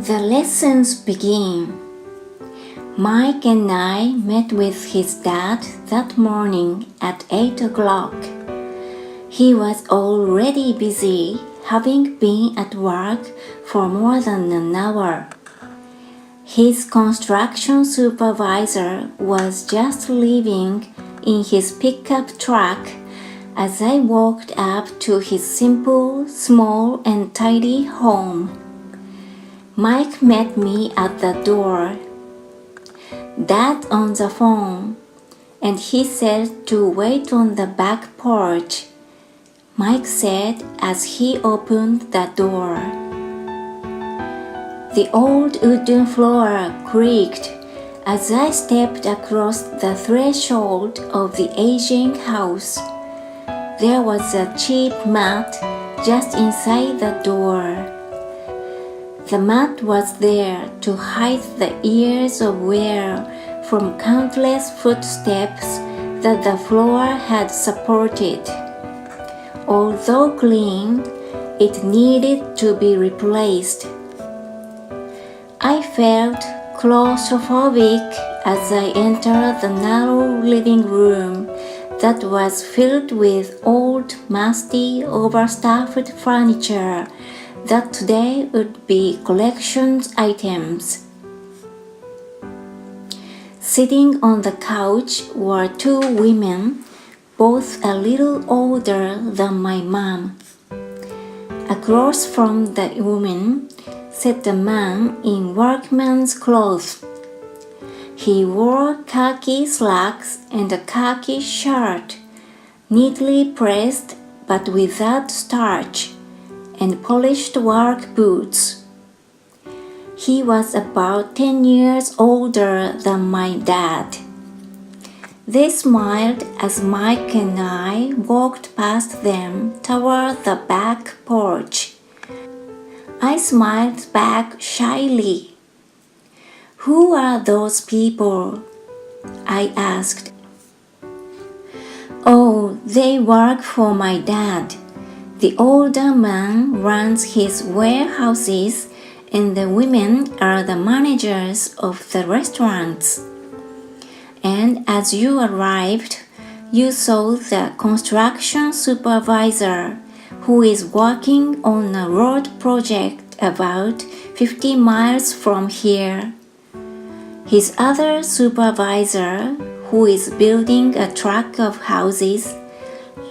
The lessons begin. Mike and I met with his dad that morning at 8 o'clock. He was already busy, having been at work for more than an hour. His construction supervisor was just leaving in his pickup truck as I walked up to his simple, small, and tidy home. Mike met me at the door. Dad on the phone, and he said to wait on the back porch, Mike said as he opened the door. The old wooden floor creaked as I stepped across the threshold of the aging house. There was a cheap mat just inside the door. The mat was there to hide the years of wear from countless footsteps that the floor had supported. Although clean, it needed to be replaced. I felt claustrophobic as I entered the narrow living room that was filled with old, musty, overstuffed furniture that today would be collections items. Sitting on the couch were two women, both a little older than my mom. Across from the woman sat a man in workman's clothes. He wore khaki slacks and a khaki shirt, neatly pressed but without starch, and polished work boots. He was about 10 years older than my dad. They smiled as Mike and I walked past them toward the back porch. I smiled back shyly. Who are those people? I asked. Oh, they work for my dad. The older man runs his warehouses and the women are the managers of the restaurants. And as you arrived, you saw the construction supervisor who is working on a road project about 50 miles from here. His other supervisor, who is building a tract of houses,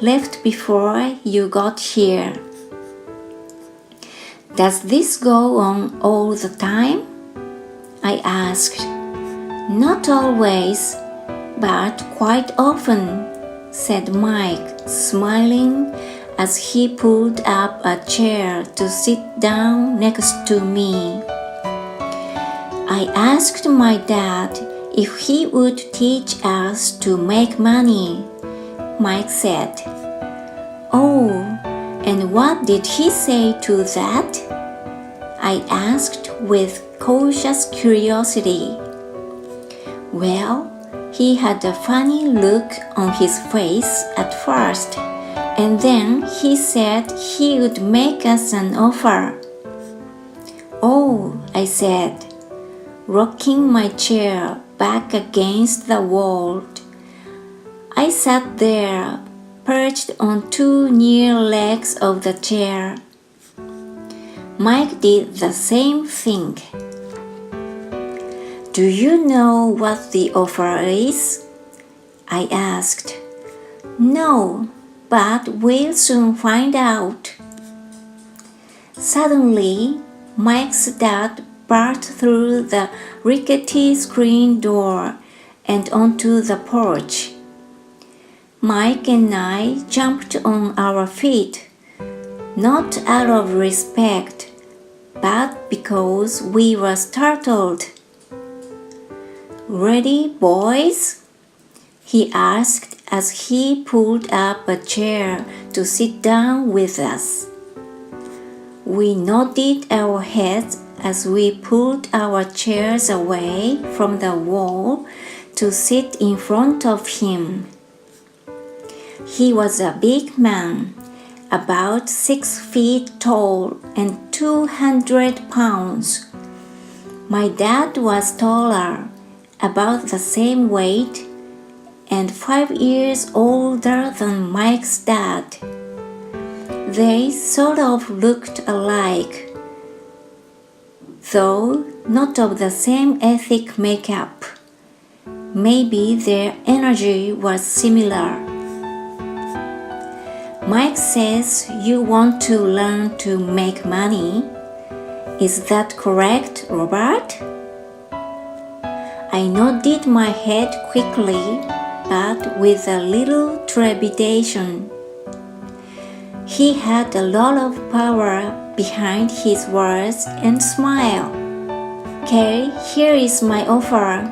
left before you got here. Does this go on all the time? I asked. Not always, but quite often, said Mike, smiling as he pulled up a chair to sit down next to me. I asked my dad if he would teach us to make money. Mike said. Oh, and what did he say to that? I asked with cautious curiosity. Well, he had a funny look on his face at first, and then he said he would make us an offer. Oh, I said, rocking my chair back against the wall. I sat there, perched on two near legs of the chair. Mike did the same thing. Do you know what the offer is? I asked. No, but we'll soon find out. Suddenly, Mike's dad burst through the rickety screen door and onto the porch. Mike and I jumped on our feet, not out of respect, but because we were startled. Ready, boys? He asked as he pulled up a chair to sit down with us. We nodded our heads as we pulled our chairs away from the wall to sit in front of him. He was a big man, about 6 feet tall and 200 pounds, My dad was taller, about the same weight, and 5 years older than Mike's dad. They sort of looked alike, though not of the same ethnic makeup. Maybe their energy was similar. Mike says you want to learn to make money. Is that correct, Robert? I nodded my head quickly, but with a little trepidation. He had a lot of power behind his words and smiled. Okay, here is my offer.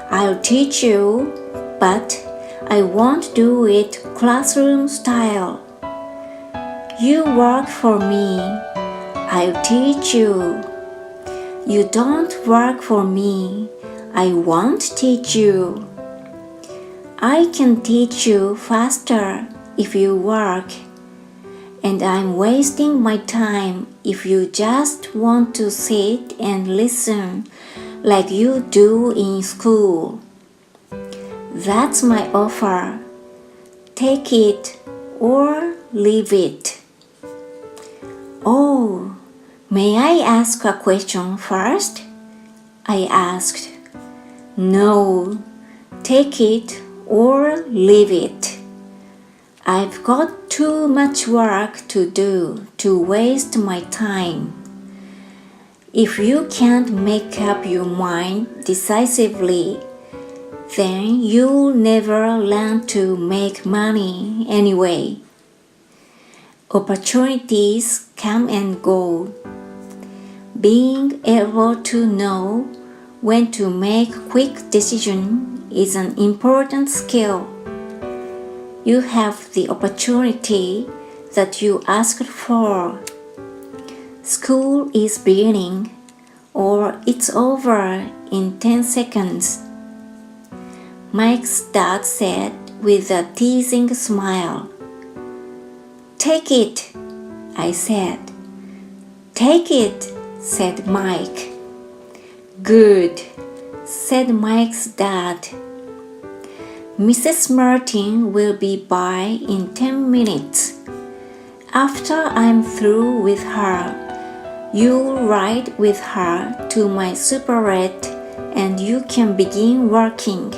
I'll teach you, but I won't do it classroom style. You work for me. I'll teach you. You don't work for me. I won't teach you. I can teach you faster if you work, and I'm wasting my time if you just want to sit and listen like you do in school. That's my offer. Take it or leave it. Oh, may I ask a question first? I asked. No, take it or leave it. I've got too much work to do to waste my time. If you can't make up your mind decisively, then you'll never learn to make money anyway. Opportunities come and go. Being able to know when to make quick decisions is an important skill. You have the opportunity that you asked for. School is beginning, or it's over in 10 seconds. Mike's dad said with a teasing smile. Take it, I said. Take it, said Mike. Good, said Mike's dad. Mrs. Martin will be by in 10 minutes. After I'm through with her, you'll ride with her to my superette and you can begin working.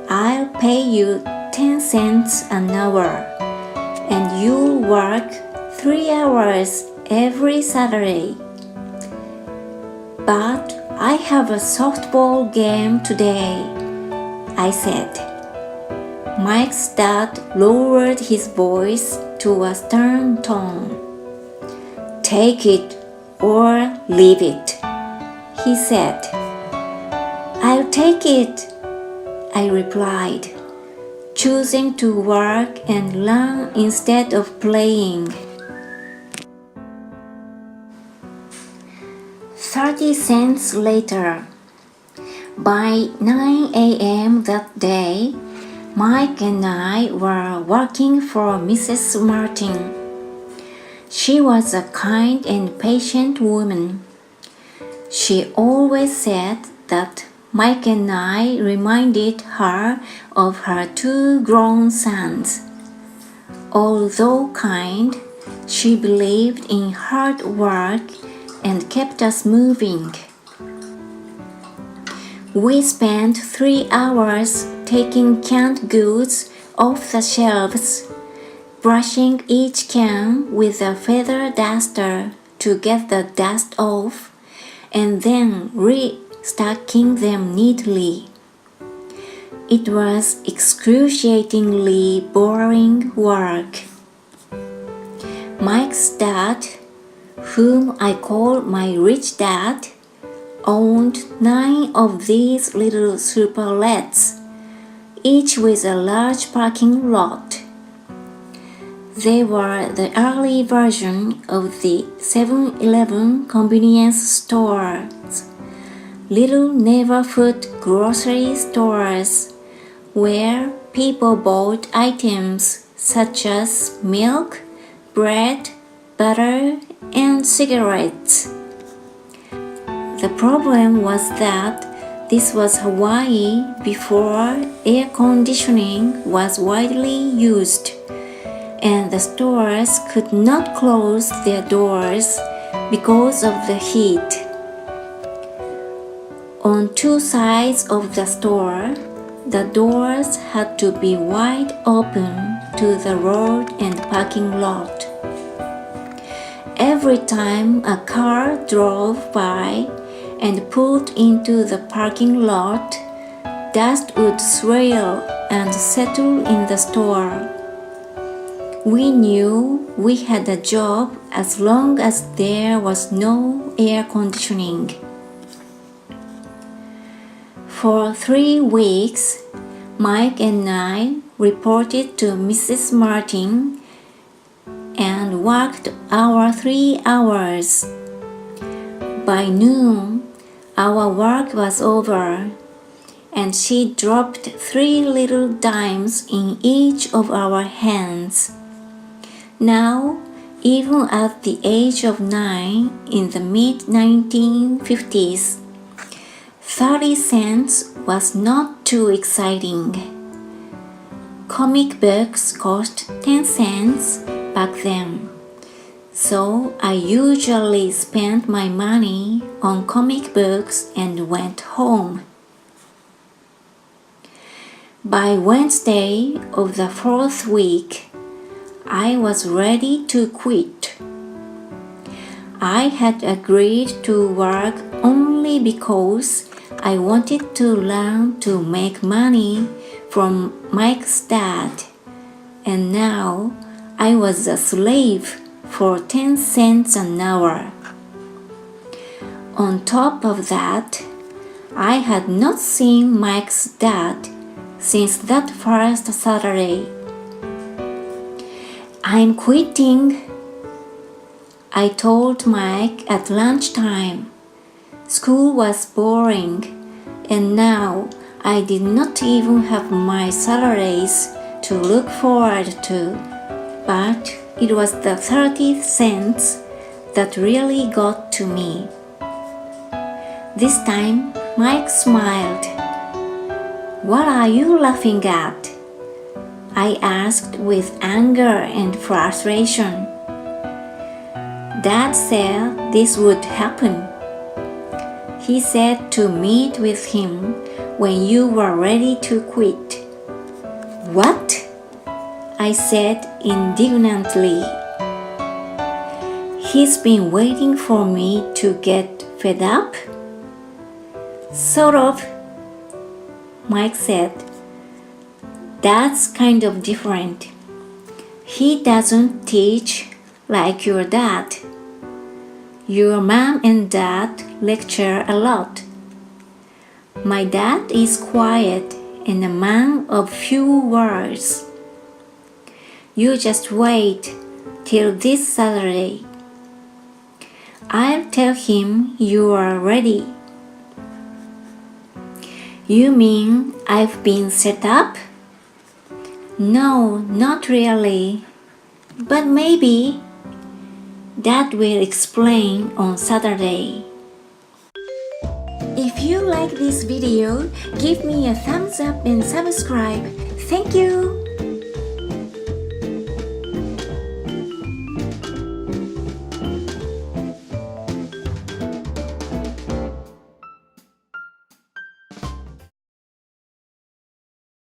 I'll pay you 10 cents an hour, and you'll work 3 hours every Saturday. But I have a softball game today, I said. Mike's dad lowered his voice to a stern tone. Take it or leave it, he said. I'll take it, I replied, choosing to work and learn instead of playing. 30 cents later. By 9 a.m. that day, Mike and I were working for Mrs. Martin. She was a kind and patient woman. She always said that Mike and I reminded her of her 2 grown sons. Although kind, she believed in hard work and kept us moving. We spent 3 hours taking canned goods off the shelves, brushing each can with a feather duster to get the dust off, and then restacking them neatly. It was excruciatingly boring work. Mike's dad, whom I call my rich dad, owned 9 of these little superlets, each with a large parking lot. They were the early version of the 7-Eleven convenience stores, little neighborhood grocery stores where people bought items such as milk, bread, butter, and cigarettes. The problem was that this was Hawaii before air conditioning was widely used, and the stores could not close their doors because of the heat. On two sides of the store, the doors had to be wide open to the road and parking lot. Every time a car drove by and pulled into the parking lot, dust would swirl and settle in the store. We knew we had a job as long as there was no air conditioning. For 3 weeks, Mike and I reported to Mrs. Martin and worked our 3 hours. By noon, our work was over, and she dropped 3 little dimes in each of our hands. Now, even at the age of 9 in the mid-1950s, 30 cents was not too exciting. Comic books cost 10 cents back then, so I usually spent my money on comic books and went home. By Wednesday of the 4th week, I was ready to quit. I had agreed to work only because I wanted to learn to make money from Mike's dad, and now I was a slave for 10 cents an hour. On top of that, I had not seen Mike's dad since that first Saturday. I'm quitting, I told Mike at lunchtime. School was boring, and now I did not even have my salaries to look forward to, but it was the 30 cents that really got to me. This time, Mike smiled. "What are you laughing at?" I asked with anger and frustration. Dad said this would happen. He said to meet with him when you were ready to quit. "What?" I said indignantly. "He's been waiting for me to get fed up?" "Sort of," Mike said. "That's kind of different. He doesn't teach like your dad. Your mom and dad lecture a lot. My dad is quiet and a man of few words. You just wait till this Saturday. I'll tell him you are ready." "You mean I've been set up?" "No, not really. But maybe. Dad will explain on Saturday." If you like this video, give me a thumbs up and subscribe. Thank you!